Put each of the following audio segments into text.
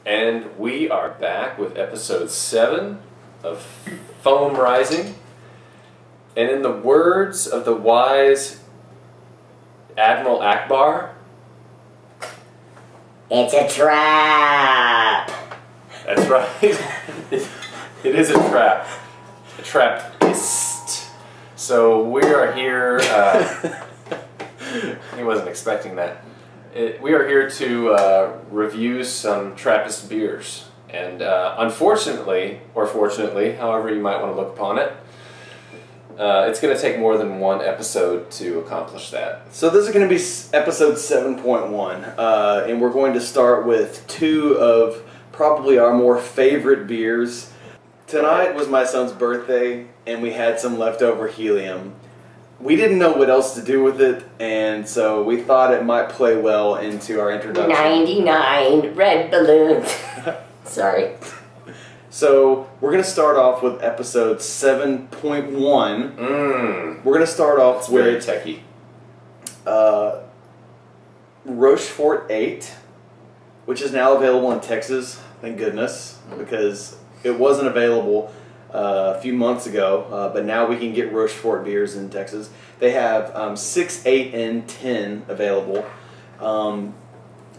And we are back with episode 7 of Foam Rising. And in the words of the wise Admiral Akbar, it's a trap! That's right. It is a trap. A trappist. So we are here. He wasn't expecting that. We are here to review some Trappist beers. And unfortunately, or fortunately, however you might want to look upon it, it's going to take more than one episode to accomplish that. So this is going to be episode 7.1, and we're going to start with 2 of probably our more favorite beers. Tonight was my son's birthday, and we had some leftover helium. We didn't know what else to do with it, and so we thought it might play well into our introduction. 99 red balloons. Sorry. So we're going to start off with episode 7.1. We're going to start off with very techie. Rochefort 8, which is now available in Texas. Thank goodness, because it wasn't available a few months ago, but now we can get Rochefort beers in Texas. They have 6, 8, and 10 available. I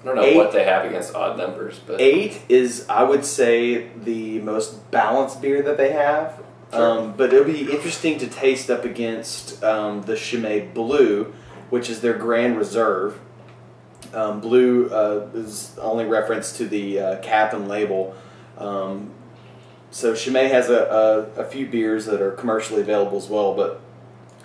don't know what they have against odd numbers, but 8 is, I would say, the most balanced beer that they have. Sure. But it'll be interesting to taste up against the Chimay Blue, which is their Grand Reserve. Blue is only reference to the cap and label. So Chimay has a few beers that are commercially available as well, but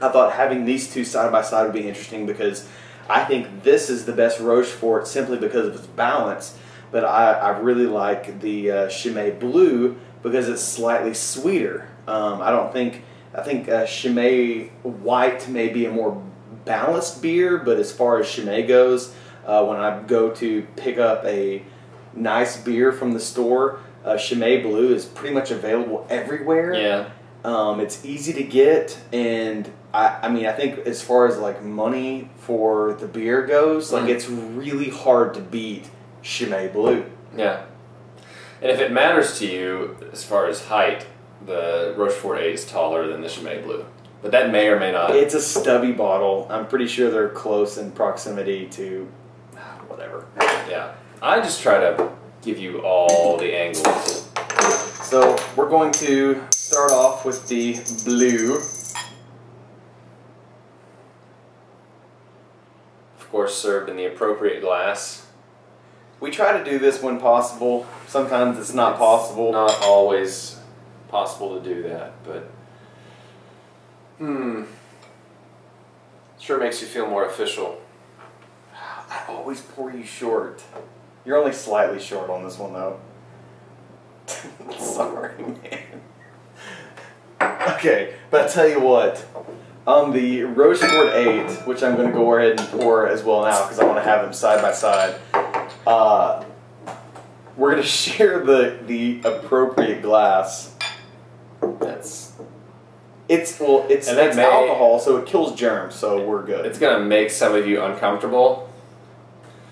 I thought having these two side by side would be interesting because I think this is the best Rochefort simply because of its balance, but I really like the Chimay Blue because it's slightly sweeter. I think Chimay White may be a more balanced beer, but as far as Chimay goes, when I go to pick up a nice beer from the store, Chimay Blue is pretty much available everywhere. yeah. It's easy to get, and I mean, I think as far as like money for the beer goes, like it's really hard to beat Chimay Blue. Yeah. And if it matters to you as far as height, the Rochefort 8 is taller than the Chimay Blue. But that may or may not. It's a stubby bottle. I'm pretty sure they're close in proximity to whatever. Yeah. I just try to give you all the angles. So we're going to start off with the blue. Of course, served in the appropriate glass. We try to do this when possible. Sometimes it's not possible. Not always possible to do that, but sure makes you feel more official. I always pour you short. You're only slightly short on this one, though. Sorry, man. Okay, but I tell you what. On the Rochefort 8, which I'm going to go ahead and pour as well now because I want to have them side by side, we're going to share the appropriate glass. It's alcohol, so it kills germs, so we're good. It's going to make some of you uncomfortable.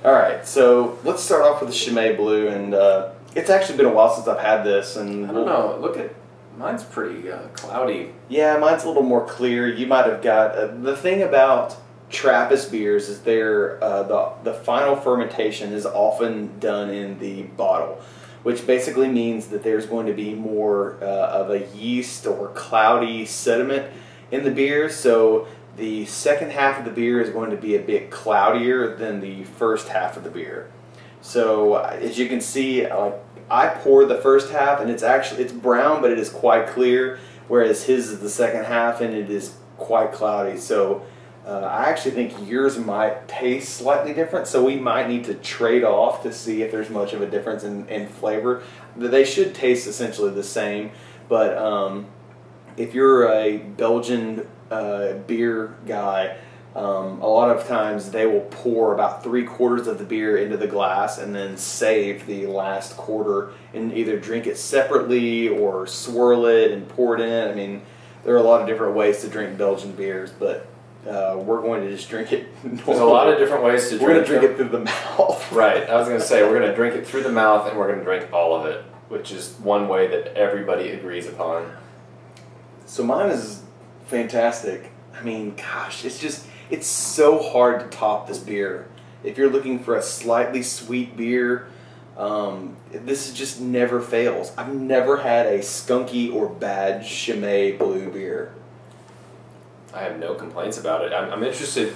Alright, so let's start off with the Chimay Blue, and it's actually been a while since I've had this. And I don't know, look at, mine's pretty cloudy. Yeah, mine's a little more clear. You might have got, the thing about Trappist beers is the final fermentation is often done in the bottle, which basically means that there's going to be more of a yeast or cloudy sediment in the beer, so the second half of the beer is going to be a bit cloudier than the first half of the beer. So as you can see, I poured the first half and it's brown, but it is quite clear, whereas his is the second half and it is quite cloudy. So I actually think yours might taste slightly different, so we might need to trade off to see if there's much of a difference in flavor. They should taste essentially the same, but if you're a Belgian beer guy, a lot of times they will pour about 3/4 of the beer into the glass and then save the last quarter and either drink it separately or swirl it and pour it in. I mean, there are a lot of different ways to drink Belgian beers, but we're going to just drink it normally. There's a lot of different ways to drink it. We're going to drink it through the mouth. Right. I was going to say, we're going to drink it through the mouth, and we're going to drink all of it, which is one way that everybody agrees upon. So mine is fantastic. I mean, gosh, it's so hard to top this beer. If you're looking for a slightly sweet beer, this just never fails. I've never had a skunky or bad Chimay Blue beer. I have no complaints about it. I'm interested.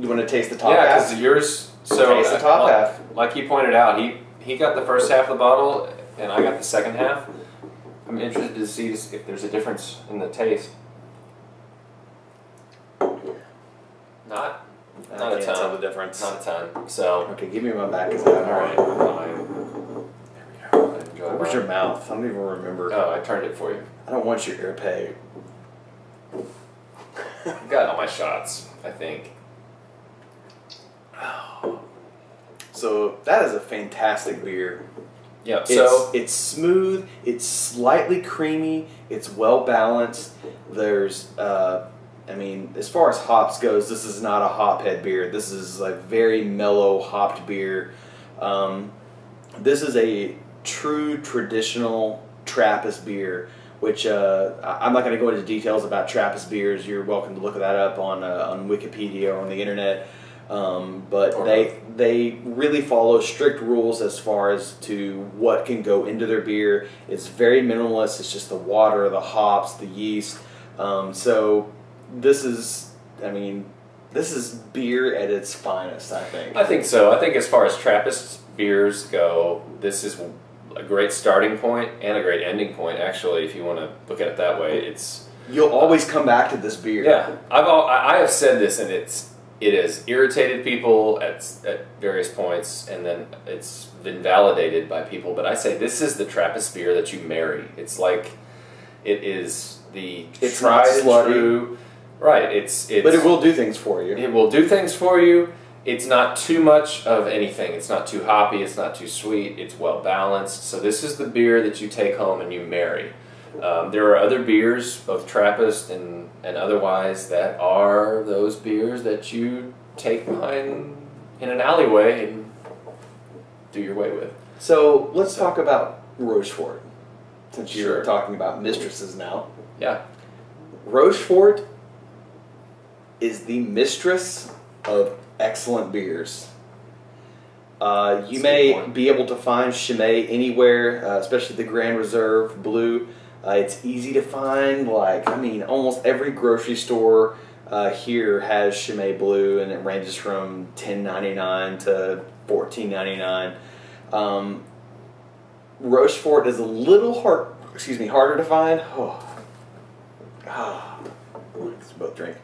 You want to taste the top half? Yeah, because yours. So taste the top half. Like he pointed out, he got the first half of the bottle, and I got the second half. I'm interested to see if there's a difference in the taste. Not a ton. Tell the difference. Not a ton. So okay, give me my back. All right, fine. There we go. Enjoy. Where's your mouth? I don't even remember. Oh, I turned it for you. I don't want your ear pay. I've got all my shots, I think. So that is a fantastic beer. Yeah. It's smooth. It's slightly creamy. It's well balanced. There's I mean, as far as hops goes, this is not a hophead beer. This is a very mellow hopped beer. This is a true traditional Trappist beer, which I'm not going to go into details about Trappist beers. You're welcome to look that up on Wikipedia or on the internet. But they really follow strict rules as far as to what can go into their beer. It's very minimalist. It's just the water, the hops, the yeast. So this is, I mean, this is beer at its finest, I think. I think so. I think as far as Trappist beers go, this is a great starting point and a great ending point, actually, if you want to look at it that way. You'll always come back to this beer. Yeah. I have said this, and it has irritated people at various points, and then it's been validated by people, but I say this is the Trappist beer that you marry. It's like, it is it's tried not slutty. and true. Right, but it will do things for you. It will do things for you. It's not too much of anything. It's not too hoppy. It's not too sweet. It's well balanced. So this is the beer that you take home and you marry. There are other beers, both Trappist and otherwise, that are those beers that you take behind in an alleyway and do your way with. So let's talk about Rochefort, since you're Sure. talking about mistresses now. Yeah. Rochefort is the mistress of excellent beers. You may be able to find Chimay anywhere, especially the Grand Reserve Blue. It's easy to find. Like, I mean, almost every grocery store here has Chimay Blue, and it ranges from $10.99 to $14.99. Rochefort is a little harder to find. Let's both drink.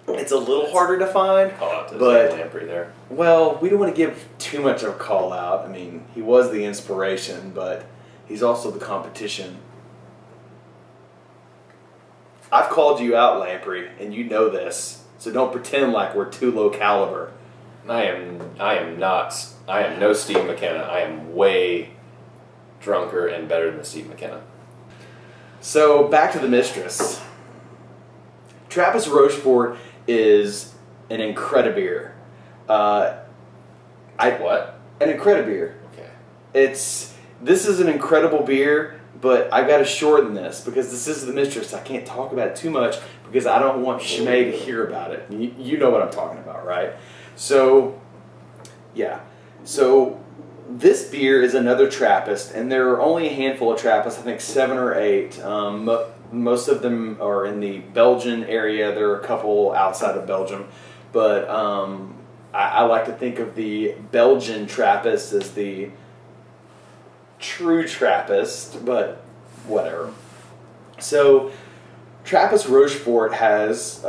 It's a little harder to find, Call out to but Lamprey there. well, we don't want to give too much of a call out. I mean, he was the inspiration, but he's also the competition. I've called you out, Lamprey, and you know this, so don't pretend like we're too low caliber. I am not. I am no Steve McKenna. I am way drunker and better than Steve McKenna. So back to the mistress. Trappist Rochefort is an incredibeer. What? An incredibeer. Okay. This is an incredible beer, but I've got to shorten this because this is the mistress. I can't talk about it too much because I don't want Chimay to hear about it. You know what I'm talking about, right? So, yeah. So this beer is another Trappist, and there are only a handful of Trappists, I think 7 or 8. Most of them are in the Belgian area. There are a couple outside of Belgium. But I like to think of the Belgian Trappist as the true Trappist, but whatever. So Trappist Rochefort has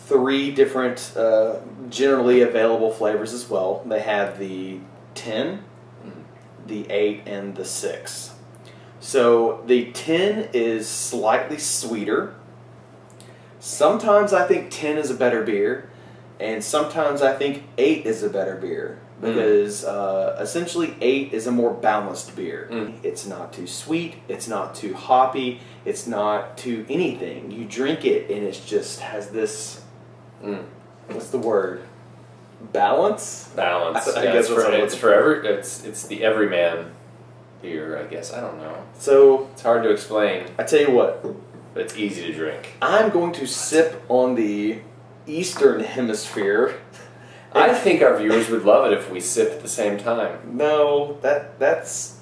3 different generally available flavors as well. They have the 10, the 8, and the 6. So the 10 is slightly sweeter. Sometimes I think 10 is a better beer, and sometimes I think 8 is a better beer because essentially 8 is a more balanced beer. It's not too sweet, it's not too hoppy, It's not to anything. You drink it and it just has this, what's the word? Balance? Balance. I Yeah, guess it's the everyman beer, I guess. I don't know. So It's hard to explain, I tell you what, but it's easy to drink. I'm going to sip on the Eastern Hemisphere. I think our viewers would love it if we sipped at the same time. No, that's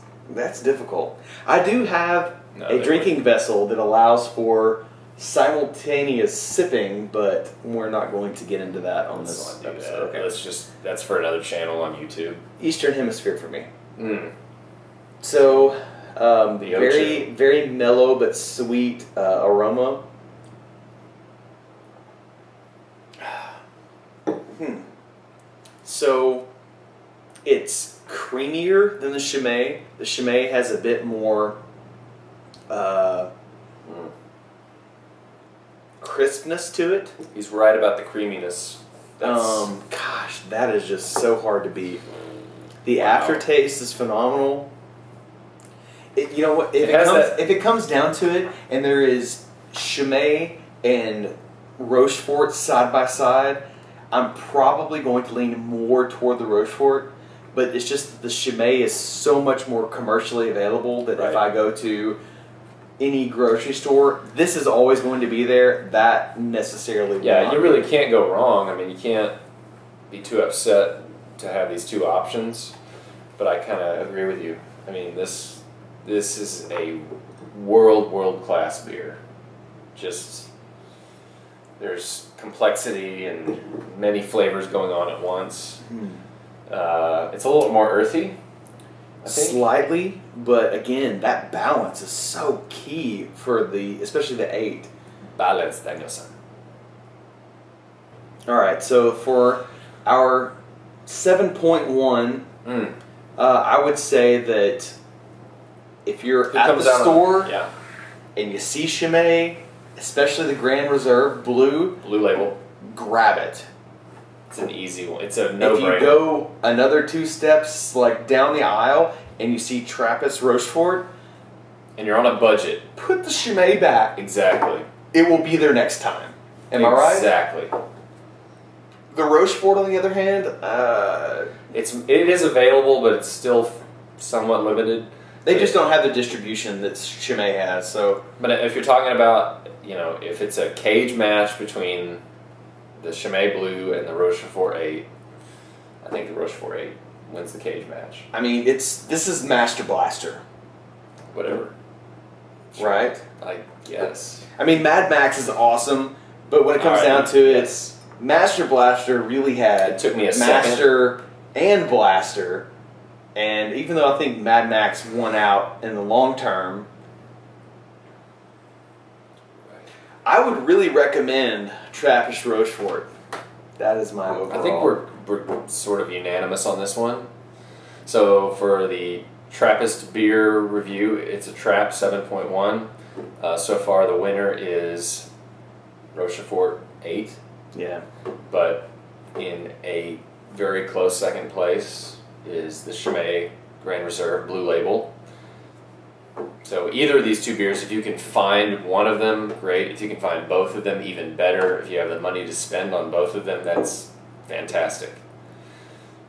difficult. I do have No, a they drinking vessel that allows for simultaneous sipping, but we're not going to get into that on Let's this not do episode. that. Okay. That's for another channel on YouTube. Eastern Hemisphere for me. Mm. So, The very, very mellow but sweet aroma. So, it's creamier than the Chimay. The Chimay has a bit more crispness to it. He's right about the creaminess. Gosh, that is just so hard to beat. The Wow. aftertaste is phenomenal. You know what? If it comes down to it, and there is Chimay and Rochefort side by side, I'm probably going to lean more toward the Rochefort. But it's just that the Chimay is so much more commercially available that if I go to any grocery store, this is always going to be there. That necessarily will Yeah, not you be. really can't go wrong. I mean, you can't be too upset to have these two options. But I kind of agree with you. I mean, this is a world class beer. Just there's complexity and many flavors going on at once. It's a little more earthy, I think. Slightly, but again, that balance is so key for especially the 8. Balance, Daniel-san. All right, so for our 7.1, I would say that if you're at the store and you see Chimay, especially the Grand Reserve Blue Label, grab it. it's an easy one. It's a no-brainer. If you go another 2 steps like down the aisle and you see Trappist Rochefort, and you're on a budget, put the Chimay back. exactly. It will be there next time. Am I right? Exactly. The Rochefort, on the other hand, It is available, but it's still somewhat limited. they just don't have the distribution that Chimay has. So, But if you're talking about, if it's a cage match between the Chimay Blue and the Rochefort 8, I think the Rochefort 8 wins the cage match. I mean, this is Master Blaster, Whatever. right? I guess. I mean, Mad Max is awesome, but when it comes All right, down to it, Master Blaster really had It took me a Master and Blaster, and even though I think Mad Max won out in the long term, I would really recommend Trappist Rochefort. That is my overall. I think we're sort of unanimous on this one. So for the Trappist beer review, it's a Trap 7.1. So far the winner is Rochefort 8. Yeah. But in a very close second place is the Chimay Grande Reserve Blue Label. So either of these two beers, if you can find one of them, great. If you can find both of them, even better. If you have the money to spend on both of them, that's fantastic.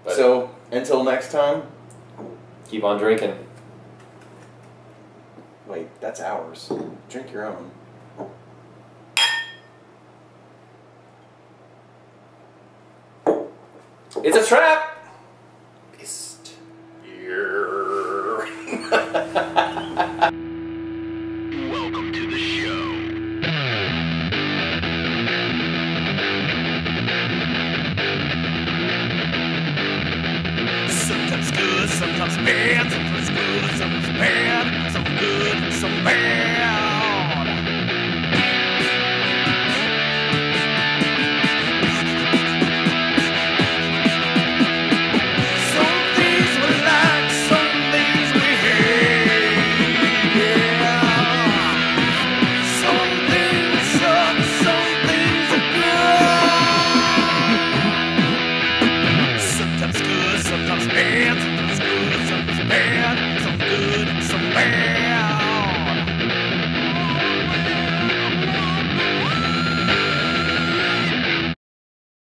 But So, until next time, keep on drinking. wait, that's ours. Drink your own. It's a trap! Welcome to the show. Sometimes good, sometimes bad, sometimes good, sometimes bad, some good, some bad.